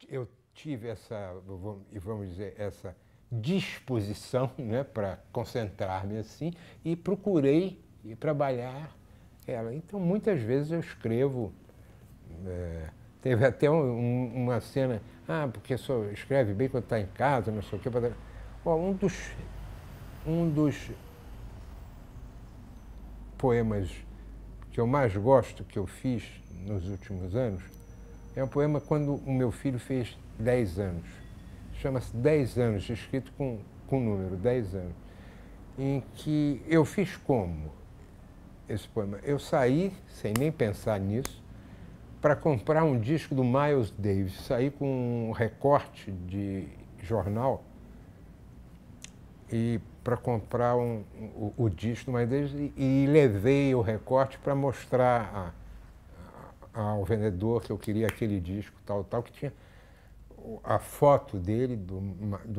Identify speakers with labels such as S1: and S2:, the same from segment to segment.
S1: Eu tive essa, vamos dizer, essa disposição, né, para concentrar-me assim, e procurei trabalhar ela. Então, muitas vezes eu escrevo. Teve até uma cena, porque só escreve bem quando está em casa, não sei o quê. Bom, um dos poemas que eu mais gosto, que eu fiz nos últimos anos, é um poema quando o meu filho fez 10 anos. Chama-se 10 anos, escrito com número, 10 anos. Em que eu fiz como esse poema? Eu saí, sem nem pensar nisso, para comprar um disco do Miles Davis. Saí com um recorte de jornal e para comprar o disco do Miles Davis e levei o recorte para mostrar ao vendedor que eu queria aquele disco, tal, que tinha a foto dele, do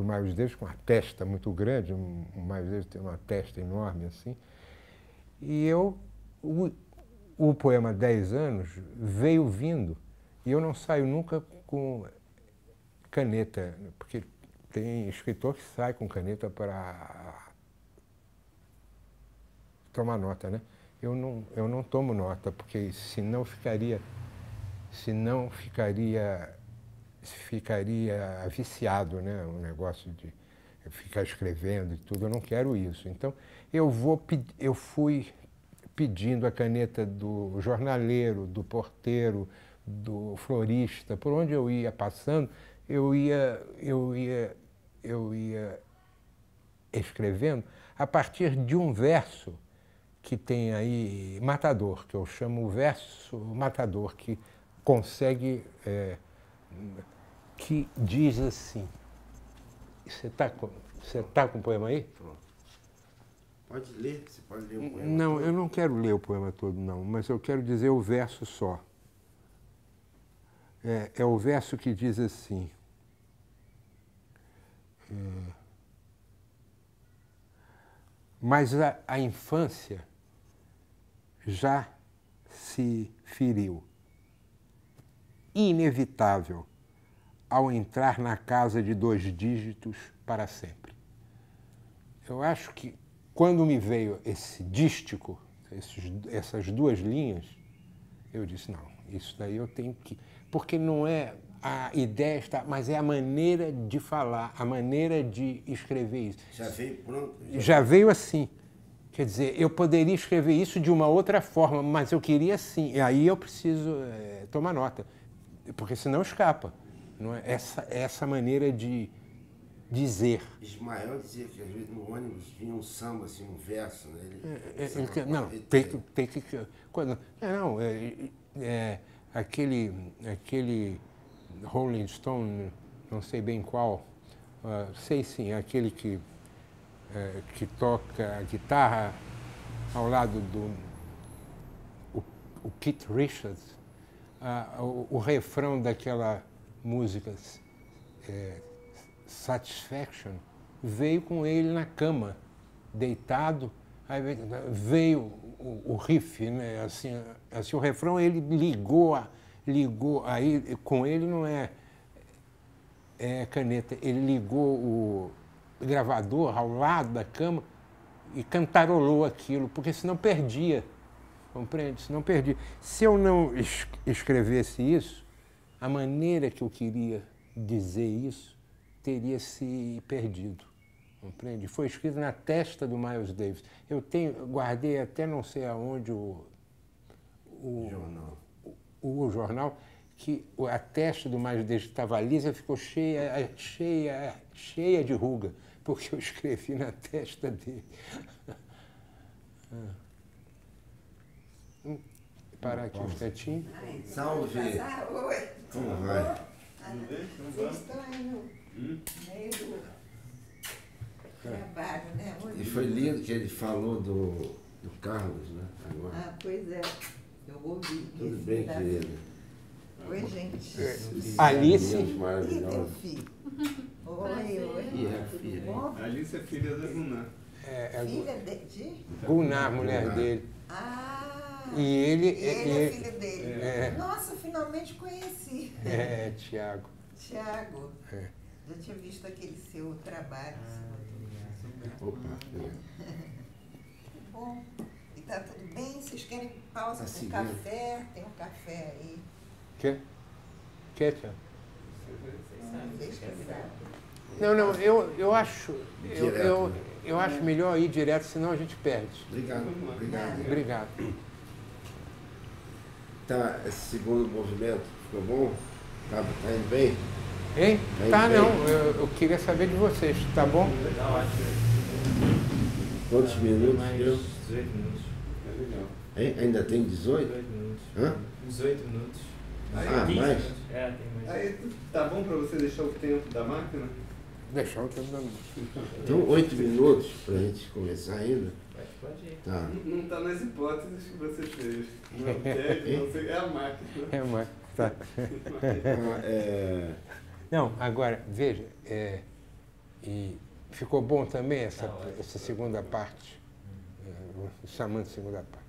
S1: Miles Davis, com uma testa muito grande. O Miles Davis tem uma testa enorme assim. E o poema 10 anos veio vindo, e eu não saio nunca com caneta, porque tem escritor que sai com caneta para tomar nota, né? Eu não tomo nota, porque senão ficaria viciado, né? Um negócio de ficar escrevendo e tudo. Eu não quero isso. Então, eu fui pedindo a caneta do jornaleiro, do porteiro, do florista, por onde eu ia passando, eu ia escrevendo a partir de um verso que tem aí, matador, que eu chamo o verso matador, que consegue, que diz assim. Você tá com o poema aí?
S2: Pronto. Pode ler, você pode ler o poema
S1: Não,
S2: todo?
S1: eu não quero ler o poema todo, não, mas eu quero dizer o verso só. É o verso que diz assim. Mas a infância já se feriu, inevitável, ao entrar na casa de 2 dígitos para sempre. Eu acho que quando me veio esse dístico, essas 2 linhas, eu disse, não, isso daí eu tenho que... Porque não é a ideia, mas é a maneira de falar, a maneira de escrever isso.
S2: Já veio pronto?
S1: Já veio assim. Quer dizer, eu poderia escrever isso de uma outra forma, mas eu queria assim. E aí eu preciso tomar nota, porque senão escapa. Não é? Essa maneira de dizer.
S2: Ismael dizia que às vezes no ônibus vinha um samba, assim, um verso, né?
S1: Não, tem que... Aquele Rolling Stone, não sei bem qual, sei sim, aquele que toca a guitarra ao lado do o Keith Richards, o refrão daquela música Satisfaction veio com ele na cama, deitado, aí veio o riff, né? Assim, o refrão ele ligou, aí com ele não é caneta, ele ligou o gravador ao lado da cama e cantarolou aquilo, porque senão perdia, compreende? Senão perdia. Se eu não escrevesse isso, a maneira que eu queria dizer isso teria se perdido, compreende? Foi escrito na testa do Miles Davis. Eu guardei até não sei aonde o jornal, que a testa do Miles Davis estava lisa, ficou cheia de ruga, porque eu escrevi na testa dele. Parar aqui um instantinho.
S2: Salve! Como vai?
S3: Vocês estão aí no meio do trabalho, né?
S2: E foi lindo que ele falou do Carlos, né? Agora.
S3: Pois é. Eu ouvi.
S2: Tudo bem, querida?
S3: Oi, gente.
S1: Alice.
S3: E teu
S2: Maravilhoso.
S3: filho? Oi.
S2: E é, filha.
S3: Tudo bom?
S4: Alice é filha da Guna.
S3: Filha de?
S1: Gunnar, mulher dele. E ele
S3: é filho dele.
S1: É.
S3: Nossa, finalmente conheci.
S1: Tiago.
S3: Tiago. Já tinha visto aquele seu trabalho.
S2: Opa.
S3: Que bom. E tá tudo bem? Vocês querem pausa com café? Tem um café aí.
S1: Quer, Tiago?
S3: Deixa eu ver.
S1: Não, eu acho. Eu acho melhor ir direto, senão a gente perde.
S2: Obrigado. Tá, esse segundo movimento ficou bom? Tá indo bem?
S1: Hein? Tá, não. Eu queria saber de vocês, tá bom?
S4: Tá ótimo.
S2: Quantos minutos
S4: Mais
S2: deu?
S4: 18 minutos.
S2: É legal. Hein? Ainda tem 18?
S4: 18 minutos.
S2: Hã?
S4: 18 minutos.
S2: Ah,
S4: 15
S2: mais?
S4: minutos. É, tem mais.
S5: Aí, tá bom pra você deixar o tempo da máquina?
S1: Deixar o tempo da
S2: Então, 8 minutos pra gente começar ainda.
S4: Pode ir.
S2: Tá.
S5: Não tá nas hipóteses que você fez. Não deve, não sei, é a máquina.
S1: É, mas tá. Não, agora, veja, e ficou bom também essa segunda parte, chamando segunda parte.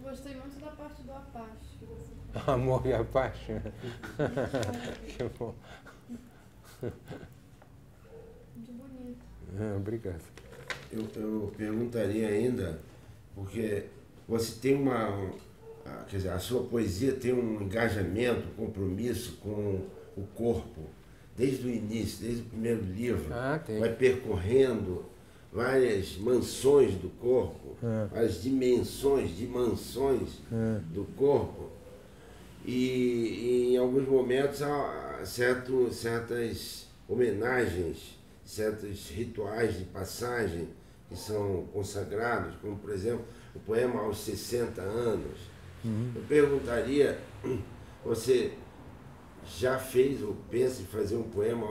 S6: Gostei muito da parte do Apache. Que você...
S1: Amor e Apache. Que bom.
S6: Muito bonito.
S1: Obrigado.
S2: Eu perguntaria ainda, porque você tem quer dizer, a sua poesia tem um engajamento, um compromisso com o corpo, desde o início, desde o primeiro livro.
S1: Tem.
S2: Vai percorrendo várias mansões do corpo, várias dimensões do corpo. E em alguns momentos há certas homenagens, certos rituais de passagem que são consagrados, como por exemplo o poema aos 60 anos. Eu perguntaria, você já fez ou pensa em fazer um poema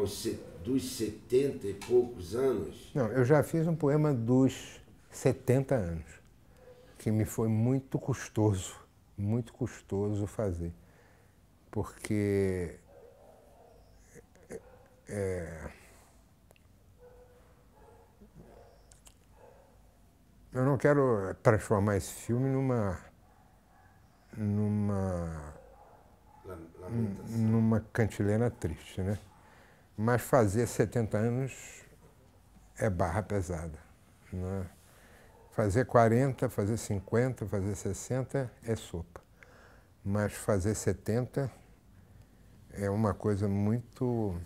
S2: dos 70 e poucos anos?
S1: Não, eu já fiz um poema dos 70 anos, que me foi muito custoso fazer, porque eu não quero transformar esse filme numa cantilena triste, né? Mas fazer 70 anos é barra pesada, não é? Fazer 40, fazer 50, fazer 60 é sopa. Mas fazer 70 é uma coisa muito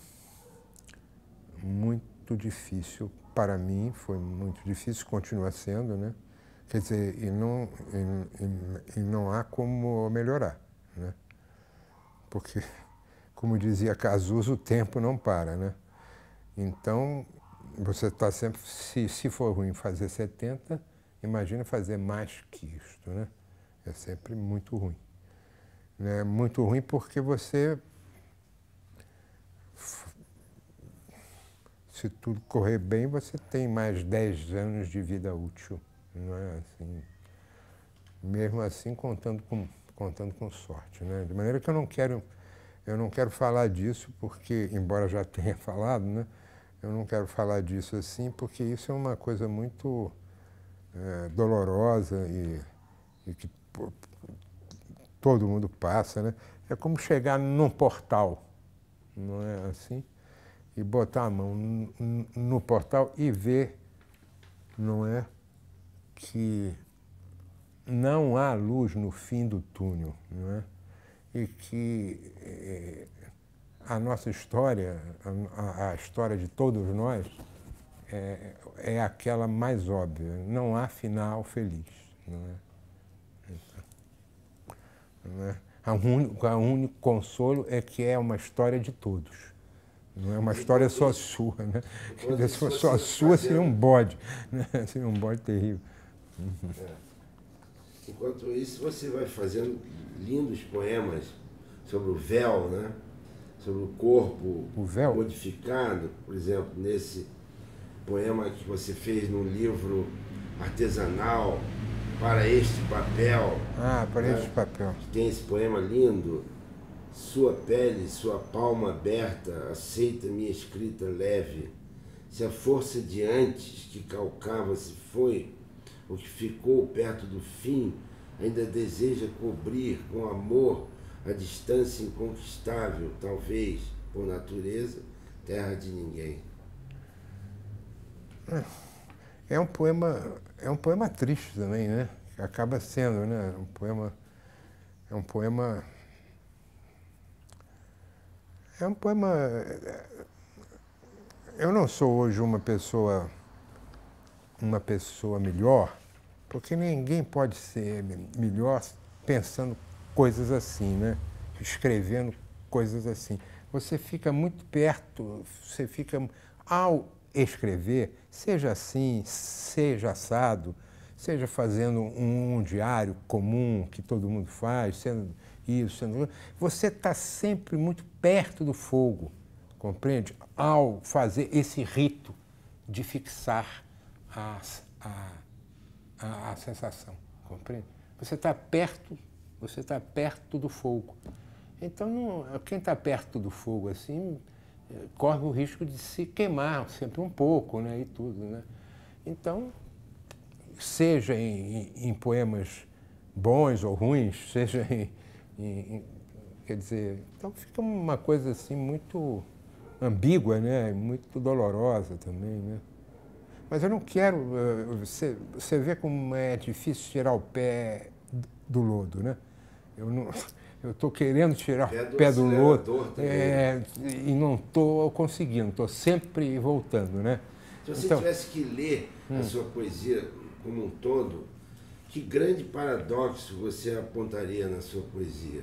S1: difícil. Para mim foi muito difícil, continua sendo, né? Quer dizer, e não há como melhorar, né? Porque, como dizia Cazuza, o tempo não para, né? Então, você está sempre, se for ruim fazer 70, imagina fazer mais que isto, né? É sempre muito ruim. Né? Muito ruim porque você, se tudo correr bem, você tem mais 10 anos de vida útil, não é assim? Mesmo assim, contando com sorte, né? De maneira que eu não quero falar disso porque, embora já tenha falado, né? Eu não quero falar disso assim porque isso é uma coisa muito dolorosa e que todo mundo passa, né? É como chegar num portal, não é assim? E botar a mão no portal e ver, não é, que não há luz no fim do túnel, não é? E que a nossa história, a história de todos nós, é aquela mais óbvia. Não há final feliz, não é? Então, não é? O único consolo é que é uma história de todos. Não é uma história só sua, né? Se fosse só sua, seria um bode, né? Seria um bode terrível.
S2: Enquanto isso, você vai fazendo lindos poemas sobre o véu, né? Sobre o corpo modificado. Por exemplo, nesse poema que você fez num livro artesanal, Para Este Papel.
S1: Para Este Papel.
S2: Tem esse poema lindo. Sua pele, sua palma aberta, aceita minha escrita leve. Se a força de antes que calcava se foi, o que ficou perto do fim, ainda deseja cobrir com amor a distância inconquistável, talvez, por natureza, terra de ninguém.
S1: É um poema triste também, né? Acaba sendo, né? É um poema. Eu não sou hoje uma pessoa melhor, porque ninguém pode ser melhor pensando coisas assim, né? Escrevendo coisas assim. Você fica muito perto, ao escrever, seja assim, seja assado, seja fazendo um diário comum que todo mundo faz, sendo isso, sendo... Você está sempre muito perto do fogo, compreende? Ao fazer esse rito de fixar a sensação, compreende? Você está perto do fogo. Então, quem está perto do fogo assim corre o risco de se queimar sempre um pouco, né, e tudo, né? Então, seja em poemas bons ou ruins, seja quer dizer, então fica uma coisa assim muito ambígua, né, muito dolorosa também, né? Mas eu não quero, você vê como é difícil tirar o pé do lodo, né? Eu estou querendo tirar o pé do lodo e não estou conseguindo, estou sempre voltando, né?
S2: Se você tivesse que ler a sua poesia como um todo, que grande paradoxo você apontaria na sua poesia?